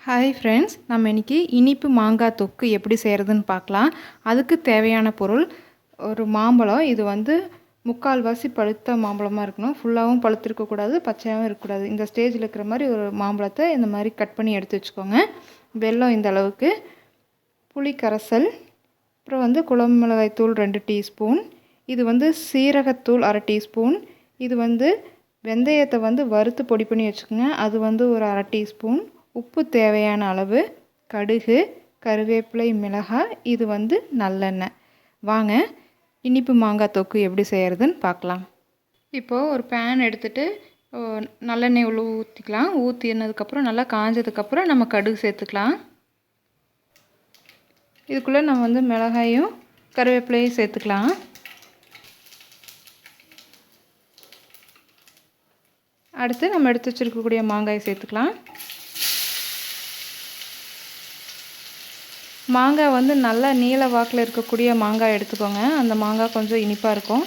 Hi friends, நம்ம இன்றைக்கி இனிப்பு மாங்காய் தொக்கு எப்படி செய்கிறதுன்னு பார்க்கலாம். அதுக்கு தேவையான பொருள் ஒரு மாம்பழம். இது முக்கால்வாசி பழுத்த மாம்பழமாக இருக்கணும். ஃபுல்லாகவும் பழுத்திருக்கக்கூடாது, பச்சையாகவும் இருக்கக்கூடாது. இந்த ஸ்டேஜில் இருக்கிற மாதிரி ஒரு மாம்பழத்தை இந்த மாதிரி கட் பண்ணி எடுத்து வச்சுக்கோங்க. வெல்லம் இந்த அளவுக்கு, புளி கரைசல், அப்புறம் குழம்பு மிளகாய் தூள் 2 டீஸ்பூன், இது சீரகத்தூள் 1/2 டீஸ்பூன், இது வெந்தயத்தை வறுத்து பொடி பண்ணி வச்சுக்கோங்க, அது ஒரு 1/2 டீஸ்பூன், உப்பு தேவையான அளவு, கடுகு, கருவேப்பிலை, மிளகாய், இது நல்லெண்ணெய். வாங்க இனிப்பு மாங்காய் தொக்கு எப்படி செய்கிறதுன்னு பார்க்கலாம். இப்போது ஒரு பேன் எடுத்துகிட்டு நல்லெண்ணெய் உள்ள ஊற்றிக்கலாம். ஊற்றினதுக்கப்புறம் நல்லா காஞ்சதுக்கப்புறம் நம்ம கடுகு சேர்த்துக்கலாம். இதுக்குள்ளே நம்ம மிளகாயும் கருவேப்பிலையும் சேர்த்துக்கலாம். அடுத்து நம்ம எடுத்து வச்சுருக்கக்கூடிய மாங்காயை சேர்த்துக்கலாம். மாங்காய் நல்லா நீல வாக்கில் இருக்கக்கூடிய மாங்காய் எடுத்துக்கோங்க. அந்த மாங்காய் கொஞ்சம் இனிப்பாக இருக்கும்.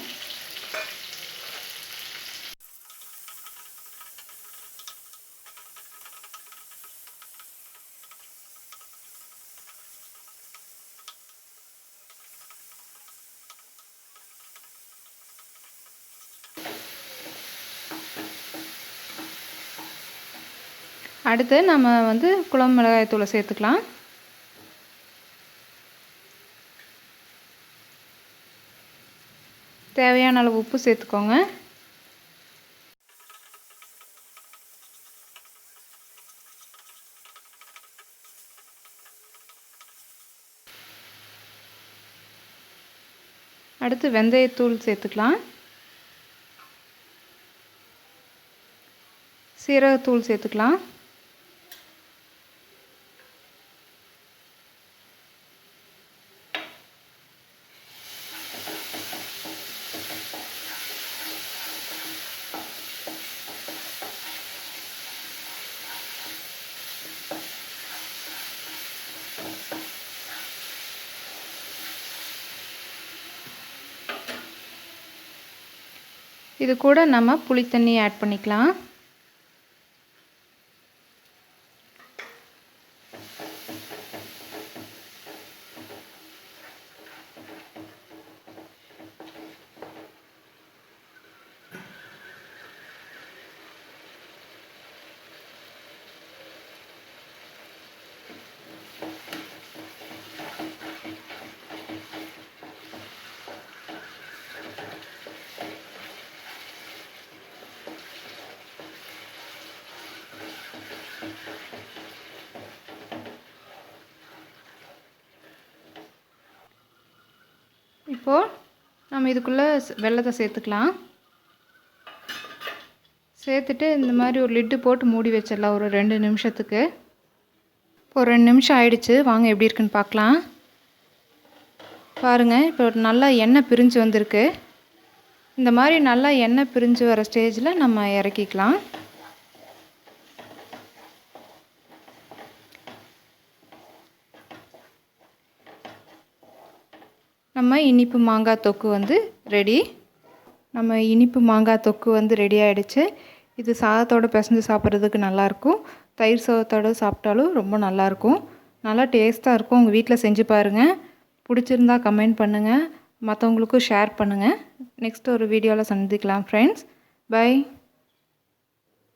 அடுத்து நம்ம குழம்பு மிளகாய் தூளை சேர்த்துக்கலாம். தேவையான அளவு உப்பு சேர்த்துக்கோங்க. அடுத்து வெந்தயத்தூள் சேர்த்துக்கலாம். சீரகத்தூள் சேர்த்துக்கலாம். இது கூட நம்ம புளி தண்ணி ஆட் பண்ணிக்கலாம். இப்போது நம்ம இதுக்குள்ளே வெல்லத்தை சேர்த்துக்கலாம். சேர்த்துட்டு இந்த மாதிரி ஒரு லிட்டு போட்டு மூடி வச்சிடலாம் ஒரு 2 நிமிஷத்துக்கு. இப்போ 2 நிமிஷம் ஆயிடுச்சு. வாங்க எப்படி இருக்குன்னு பார்க்கலாம். பாருங்கள், இப்போ நல்லா எண்ணெய் பிரிஞ்சு வந்திருக்கு. இந்த மாதிரி நல்லா எண்ணெய் பிரிஞ்சு வர ஸ்டேஜில் நம்ம இறக்கிக்கலாம். நம்ம இனிப்பு மாங்காய் தொக்கு ரெடி. நம்ம இனிப்பு மாங்காய் தொக்கு ரெடி ஆகிடுச்சு. இது சாதத்தோடு பிசைஞ்சு சாப்பிட்றதுக்கு நல்லாயிருக்கும். தயிர் சாதத்தோடு சாப்பிட்டாலும் ரொம்ப நல்லாயிருக்கும். நல்லா டேஸ்ட்டாக இருக்கும். உங்கள் வீட்டில் செஞ்சு பாருங்கள். பிடிச்சிருந்தா கமெண்ட் பண்ணுங்கள், மற்றவங்களுக்கும் ஷேர் பண்ணுங்கள். நெக்ஸ்ட் ஒரு வீடியோவில் சந்திக்கலாம் ஃப்ரெண்ட்ஸ். பை.